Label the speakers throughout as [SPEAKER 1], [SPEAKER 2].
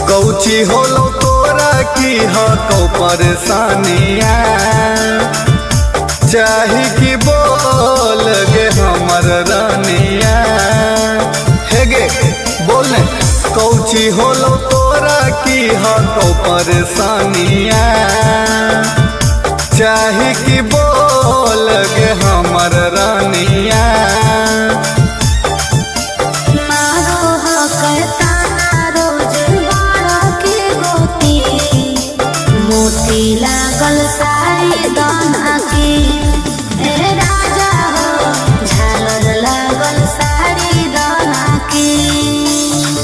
[SPEAKER 1] कौची होलो तोरा की हको परेशानिया चाही कि बोल गे हमर रानिया हे गे बोल ने कौची होलो तोरा की हको परेशानिया चाही कि बोल गे हमर रानिया
[SPEAKER 2] लागल सारी दाना की राजा हो झालर लागल सारी दाना की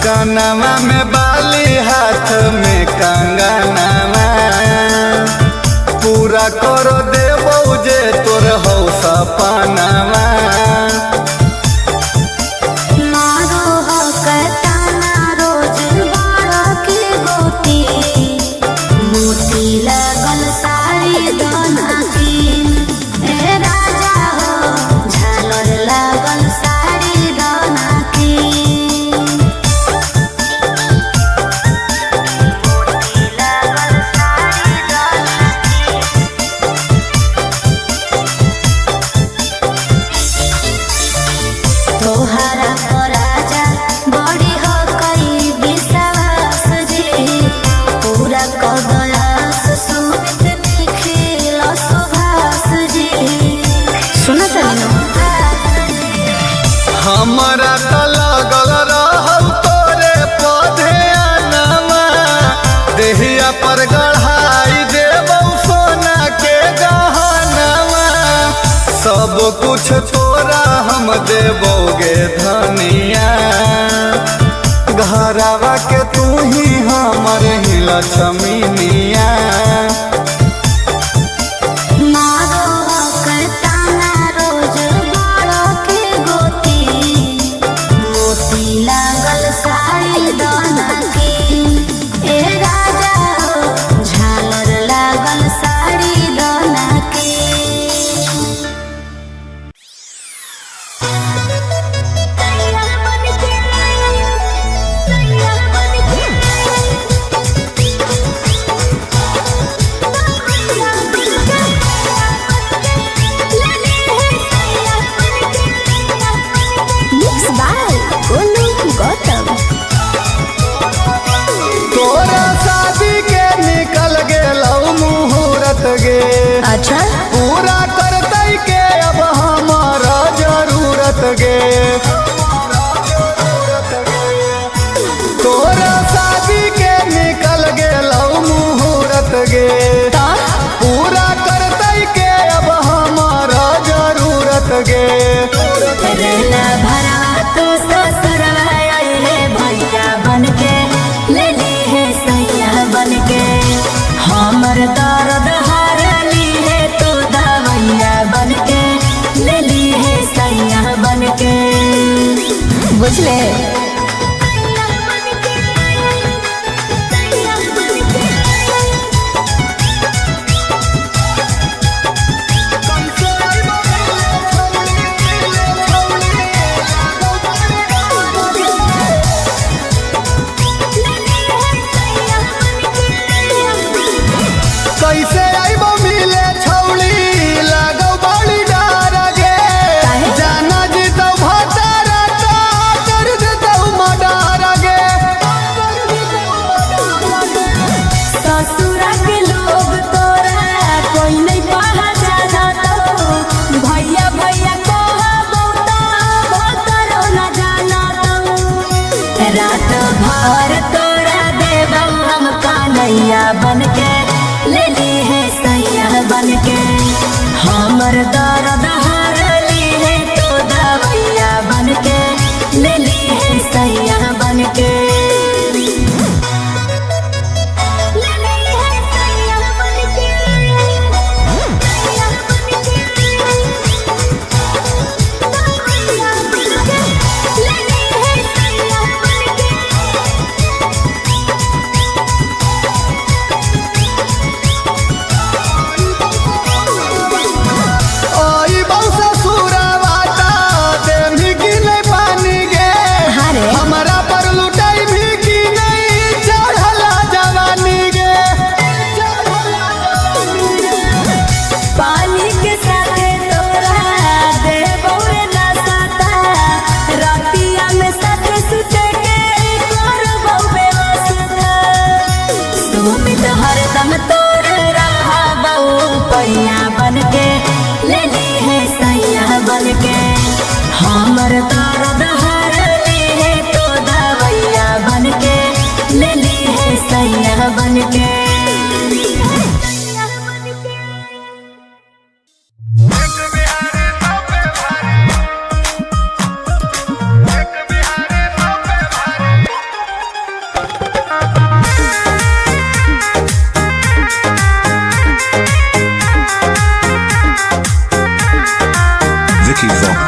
[SPEAKER 2] कानवा में बाली हाथ में कंगनवा पूरा कर देबो जे तोर हो सपनवा मारो हो कहताना रोज बाड़ा के गोती मोती लागल सारी दाना की राजा हो झालर लागल सारी दाना की तोहरा को राजा बड़ी हो कई विश्वास जी पूरा कदयास सुमित निखिल सुभाष जी सुना चली
[SPEAKER 1] हमारा त लगल रहल तोरे पौधे अनवा देहिया पर गढ़ाई देबो सोना के गहनवा सब कुछ तोरा हम देबोगे धनिया घरवा के तू ही हमर ही लक्ष्मीनिया
[SPEAKER 2] मारो कहताना रोज बाड़ा के गोती मोती लागल सारी दाना की राजा हो झालर लागल सारी दाना की
[SPEAKER 1] तोरा शादी के निकल गेलौ मुहूर्त गे
[SPEAKER 2] अच्छा
[SPEAKER 1] पूरा करतै के अब हमारा जरूरत गे तोरा शादी के निकल गेलौ मुहूर्त गे पूरा करतै के अब हमारा जरूरत गे
[SPEAKER 2] भरा तो ससुरवा आइले भैया बनके ले ली है सैया बनके हमर दर्द हरली है तो दवैया बनके ले ली है सैया बनके बुझले
[SPEAKER 1] कैसे आइबो मिले छौली लागौ बड़ी डर
[SPEAKER 3] रात भर तोरा देबौ हम कन्हैया बनके, ले ली है सैया बनके। हमर दर्द हरली है तो दवैया बनके, ले ली है सैया बनके।
[SPEAKER 1] आई बहु ससुरवाता देवी की नहीं पानी गे, हमारा पर लुटाई भी की नहीं चढ़ला जवानी गे।
[SPEAKER 3] पानी के साथे तोरा देबौ रे नसाता, रतिया में साथे सुते के करबौ व्यवस्था। सुमित हरदम तोर रहबौ पैया बनके, ले ली है सैया बनके। हमर दर्द हरली है तो दवैया बनके, ले ली है सैया बनके।
[SPEAKER 4] Vicky Vox.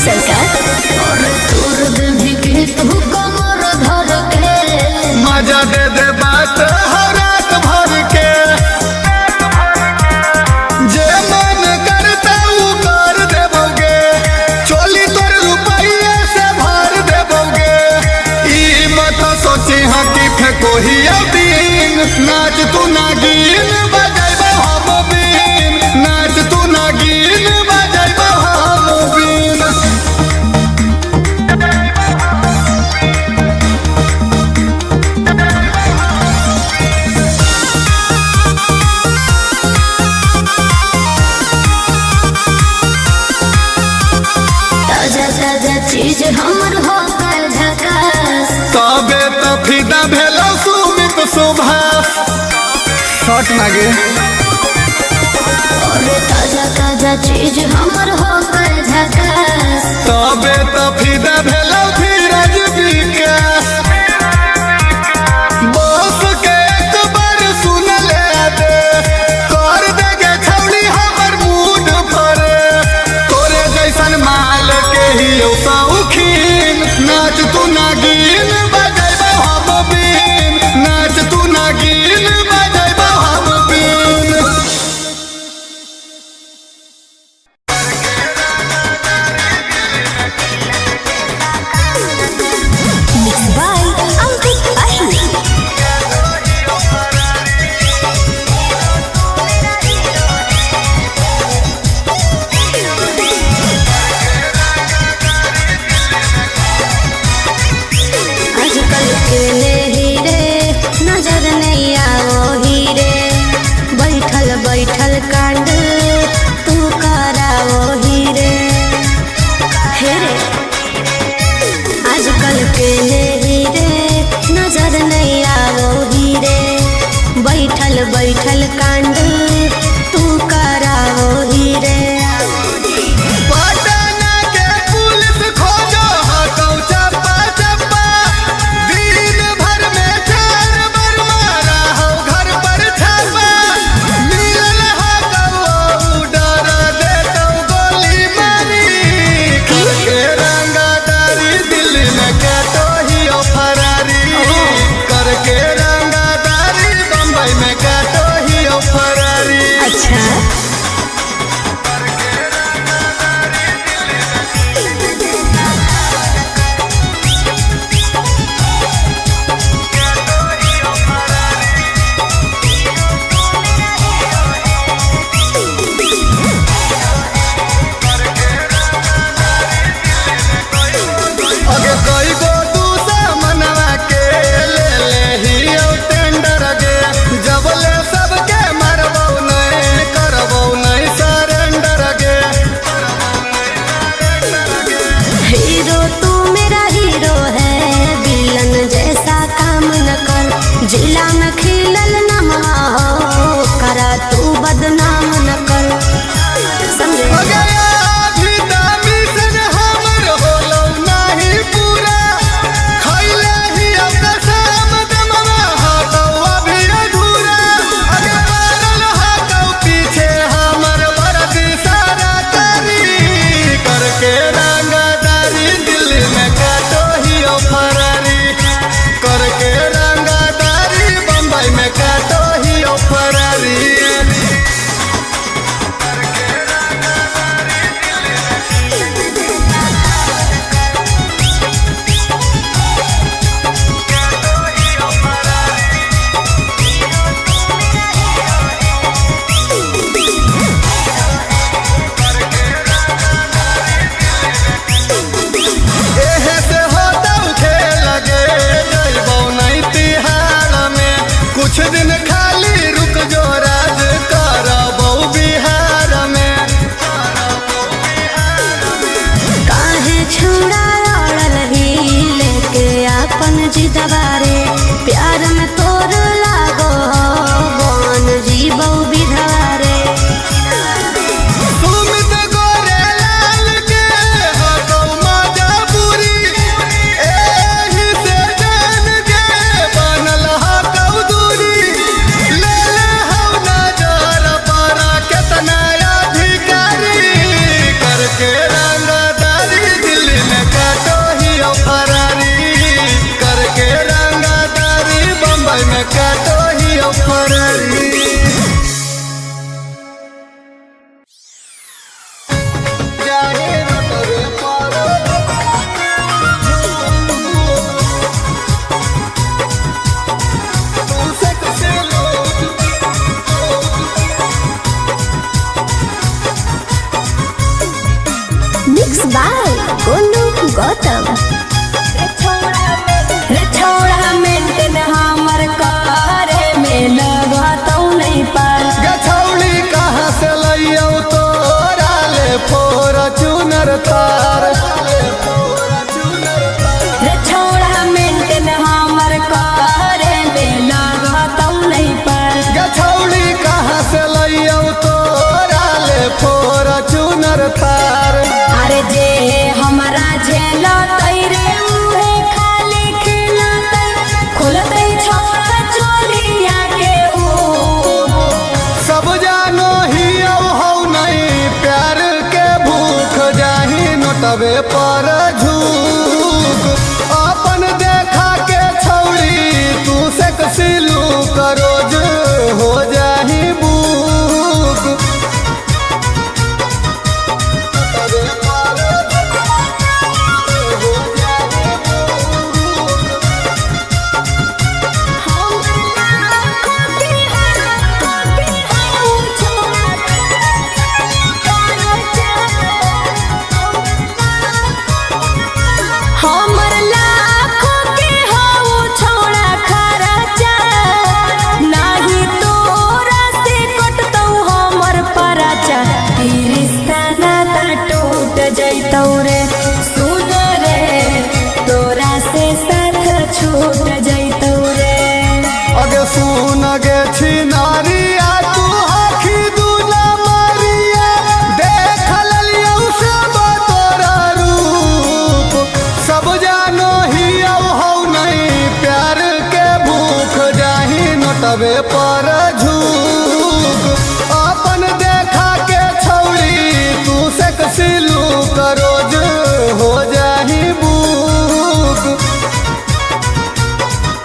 [SPEAKER 3] सरकार और तोर दिल के तू कमर धर के
[SPEAKER 2] मजा दे दे बात हर रात भर के जे मन करता ऊ कर देबोगे चोली तोर रुपये से भर देबोगे ई मत सोची हाँ कि फेंको ही दिन नाच तू नागिन बजाइबो हम बीन नाच तू नागिन बजाइबो हम बीन
[SPEAKER 3] ताजा ताजा चीज हमर हो कर झकास
[SPEAKER 2] तबे तो फिदा भेलो सुमित सुभाष शॉट नागे
[SPEAKER 3] और ताजा ताजा चीज हमर हो कर झकास
[SPEAKER 2] तबे तो फिदा भेलो धीरज विकास बस के एक बार सुन ले दे कर देगे छौड़ी हमर मूड पर तोरे जैसन माल के ही शौकीन नाच तू नागिन बजाइबो हम बीन नाच तू नागिन बजाइबो हम बीन
[SPEAKER 3] Mixed by Ankit Ahi. आजकल के ले हीरे नजर नहीं आओ हीरे बैठल बैठल कांड तू कराओ हीरे हेरे आजकल के ले हीरे नजर नहीं आओ हीरे बैठल बैठल कांड तू कराओ हीरे
[SPEAKER 2] पटना के पुलिस खोजो हटो चप्पा चप्पा दिन भर में 4 बार मारा हो घर पर छापा मिलल हो डर देतो गोली मारी करके रंगादारी दिल्ली में काटो ही ओ फरारी करके रंगादारी बम्बई में काटो ही ओ फरारी
[SPEAKER 3] अच्छा
[SPEAKER 2] अगे कोई गो दूसरा मनवा के ले ही ओ टेंडर गे जब ले सबके मरबो नहीं करबो नहीं सरेंडर गे
[SPEAKER 3] हीरो तू मेरा हीरो है विलन जैसा काम न कर जिला में खिलल नमवा हो करा तू बदनाम न कर समझे
[SPEAKER 2] अगे अभी दामी सन हमर होलो नहीं पूरा खैले ही अब शाम दमवा हटो अभी अधूरा अगे मारल हटो पीछे हमर बरदी सारा तारी करके रंगादारी दिल्ली में काटो ही ओ फरारी करके रंगादारी बम्बई में काटो ही ओ फरारी एहे से होता खेल गे जइबो नहीं तिहार में कुछ दिन खाली रुक जो राज करबो बिहार में
[SPEAKER 3] काहे छुड़ा अड़ल ही लेके अपन जिदवारे प्यार में तोर लागो बन जीवो विधारे
[SPEAKER 2] सुमित गोरे लाल के हटो मजा पूरी एही से जान के बनल हटो दूरी
[SPEAKER 3] गौतम रे छोड़ा मेंटेन हमर करे में लगतौ नहीं पार
[SPEAKER 2] गछौली कहाँ से लइयौ तोरा ले फॉर्च्यूनर तार
[SPEAKER 3] रे छोड़ा मेंटेन हमर करे में लगतौ नहीं पार
[SPEAKER 2] गछौली कहाँ से लइयौ तोरा ले फॉर्च्यूनर तार
[SPEAKER 3] अरे जे हमरा झेलतै रे उहे खाली खिलतै खोलतै छोड़ा चोलिया के ऊ
[SPEAKER 2] सब जानो ही हौ नहीं प्यार के भूख जाही नोटबे पर झूक अपन देखा के छौड़ी तू से कसिलू करोज हो जाही बुक नोटबे पर हो जाही
[SPEAKER 3] हमर लाखों के हऊ छोड़ा खर्चा नाही तोरा से कटतौ हमर परचा ई रिश्ता नाता टूट जैतौ रे सुन रे तोरा से साथ छूट जैतौ रे
[SPEAKER 2] अगे सुन गे छिनारिया तू आखी दूना मारिया देख ललियौ सब तोरा रूप सब जानो ही हौ नहीं प्यार के भूख जाही नोटबे पर झूक अपन देखा के छौड़ी तू से कसिलू करोज हो जाही बुक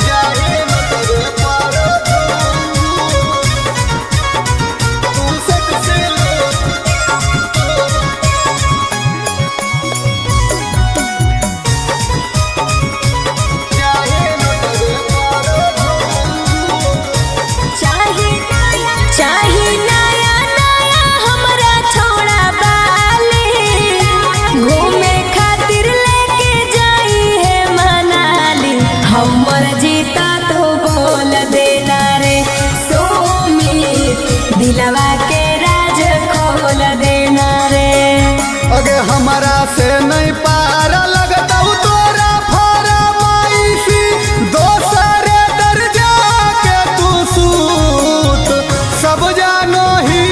[SPEAKER 2] जाही नोटबे पर तू से कसिलू जाही नोटबे पर
[SPEAKER 3] चाही नया नया हमरा छोड़ा बाली घूमे खातिर लेके जाई है मनाली हमर जीता तो बोल देना रे सुमित दिलवा के राज खोल देना रे
[SPEAKER 2] अगे हमारा से नहीं पार लगतौ तोरा फरमाइशी दोसरे दर्जा के तू सूत सब जानो ही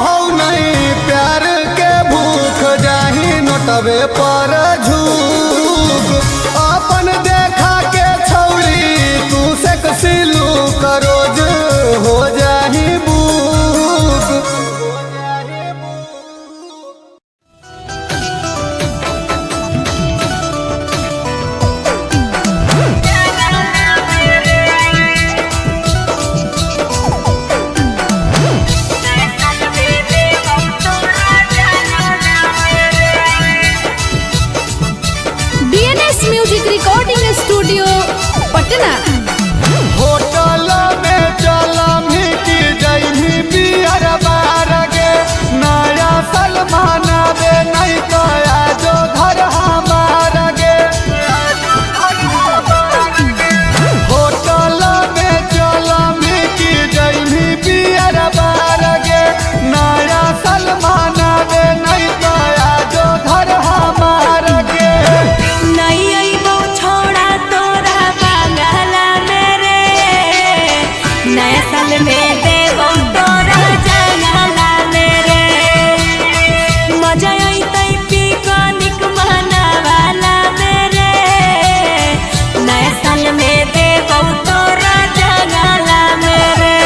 [SPEAKER 2] हौ नहीं प्यार के भूख जाही नोटबे पर झूक अपन देखा के छौड़ी तू से कसिलू करोज हो जाही book
[SPEAKER 5] DNS music recording studio Patna.
[SPEAKER 2] Hotel में चलम की जैनी बियर बार गे नया सलमान बे नहीं कया जो घर हमार गे होटल में चलम की जैनी बियर बार गे नया सलमान बे नहीं कया जो घर हमार गे
[SPEAKER 3] नहीं अइबो छोड़ा तोरा बांगला मेरे नया साल में देबो तोरा जंगला मेरे मजा अइतै पिकनिक मनावाला मेरे नया साल में देबो तोरा जंगला मेरे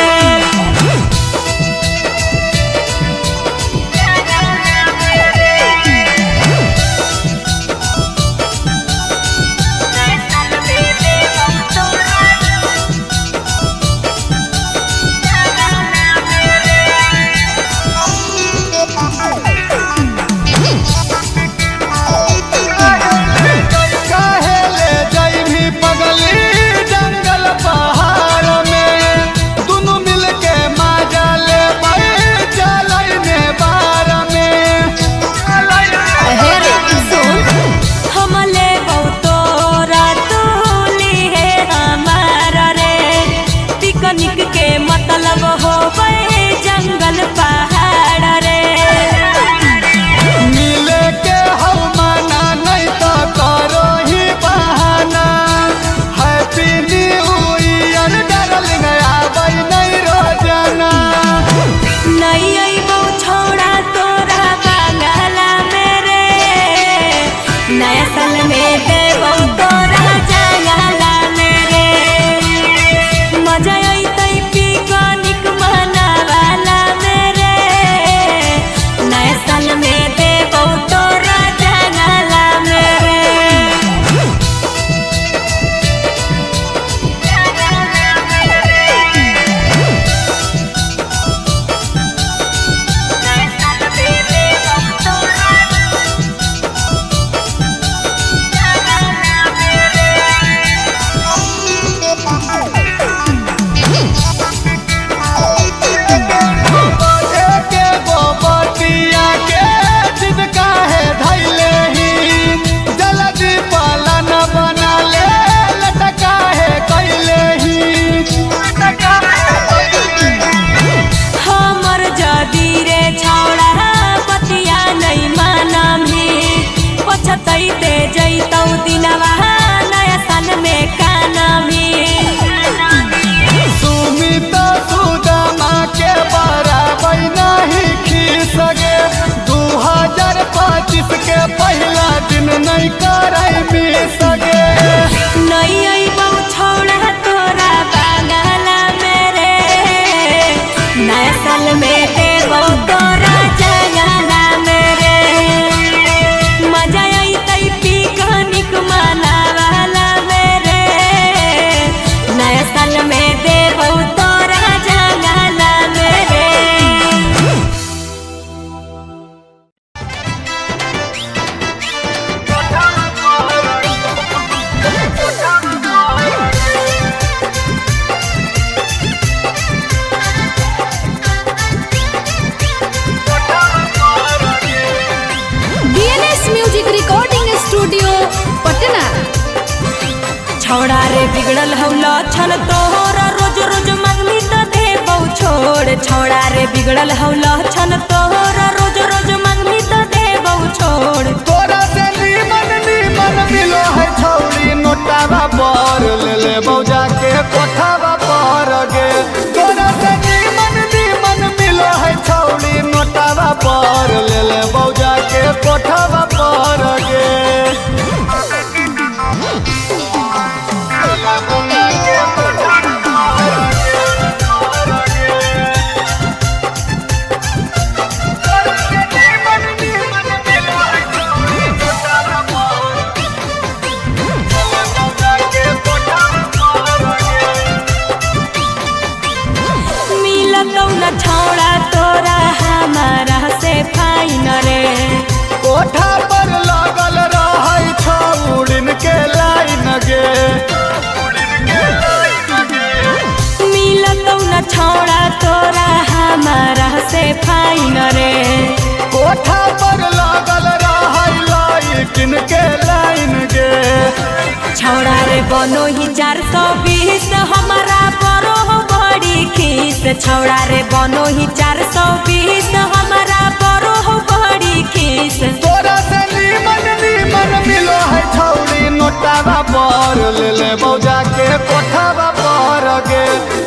[SPEAKER 3] छौड़ा रे बिगड़ल हौ लक्षण तोहरा रोज रोज मंगनी त देबौ छोड़ छौड़ा रे बिगड़ल हौ लक्षण तोहरा रोज रोज मंगनी त देबौ छोड़
[SPEAKER 2] तोरा से नीमन नीमन मिलो है छौड़ी नोटावा पर ले ले बौजा के कोठावा पर गे तोरा से नीमन नीमन मिलो है छौड़ी नोटावा पर ले ले बौजा के कोठावा पर गे
[SPEAKER 3] छौड़ा तोरा हमारा से फाइन रे
[SPEAKER 2] कोठा पर लागल रहै छौड़िन के लाइन गे
[SPEAKER 3] मिलतौ न छौड़ा तोरा हमारा से फाइन रे
[SPEAKER 2] कोठा पर लागल रहै लाइकिन के लाइन गे
[SPEAKER 3] छौड़ा रे बनो ही 420 हमारा बरो बड़ी खीस छौड़ा रे बनो ही 420 हमारा बरो बड़ी खीस
[SPEAKER 2] तोरा से नीमन नीमन मिलो है छौड़ी नोटावा पर ले ले बौजा के कोठावा पर गे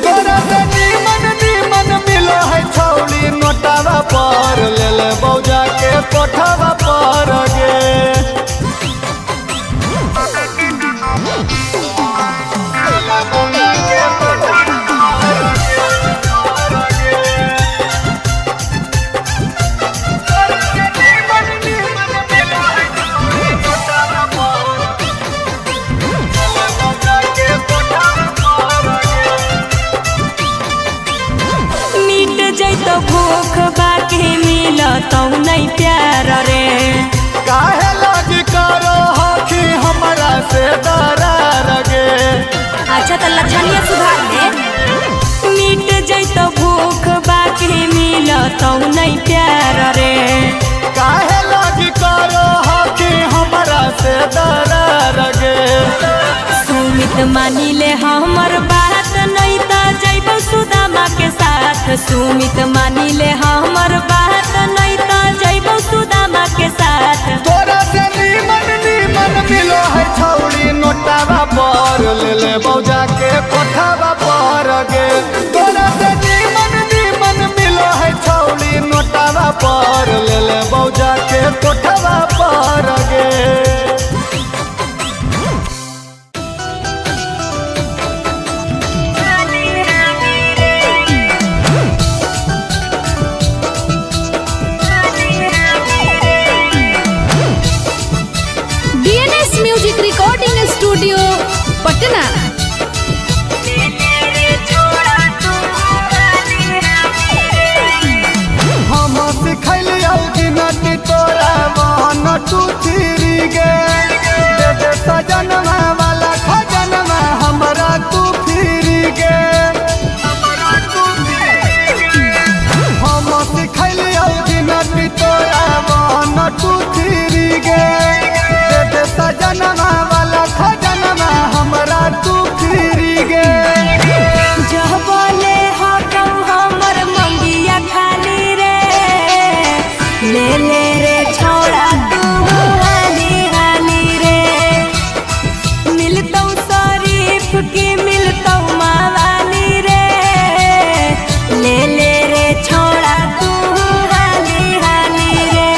[SPEAKER 2] तोरा से नीमन नीमन मिलो है छौड़ी नोटावा पर ले ले बौजा के कोठावा पर गे
[SPEAKER 3] भूख बाकी मिलतौ नहीं प्यार रे
[SPEAKER 2] काहे लगी करो हकी हमरा से दरार गे
[SPEAKER 3] अच्छा तो लक्षणिया सुधार दे मिट जैतो भूख बाकी मिलतौ नहीं प्यार रे
[SPEAKER 2] काहे लगी करो हकी हमरा से दरार गे
[SPEAKER 3] सुमित मानी ले हमर बात नहीं त जैबौ सुदामा के साथ सुमित मानी ले हमर बात नहीं त जैबौ सुदामा के साथ
[SPEAKER 2] तोरा से नीमन नीमन मिलो है छौड़ी नोटावा पर ले ले बौजा के कोठावा पर गे तोरा से नीमन नीमन मिलो है छौड़ी नोटावा पर ले ले बौजा के कोठावा पर गे
[SPEAKER 5] म्यूजिक रिकॉर्डिंग स्टूडियो पटना।
[SPEAKER 2] हम सिखलियौ गिनती तोरा वन टू थ्री गे दे दे सजनमा वाला खजनमा हमरा तू फिरी गे हम सिखलियौ गिनती तोरा वन टू थ्री गे दे दे सजनमा वाला खजनमा हमरा तू फिरी गे
[SPEAKER 3] जबले हटौ हमर मंगिया खाली रे ले ले रे छौड़ा तू हाली हाली रे मिलतौ शरीफ की मिलतौ मावाली रे ले ले रे छौड़ा तू हाली हाली रे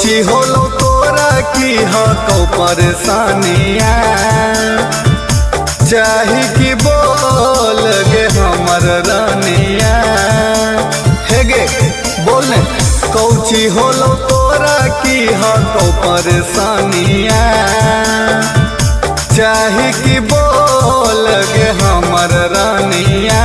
[SPEAKER 2] कौची होलो तोरा की हको परेशानिया चाही कि बोल गे हमर रानिया हे गे बोलने कौची होलो तोरा की हको परेशानिया चाही कि बोल गे हमर रानिया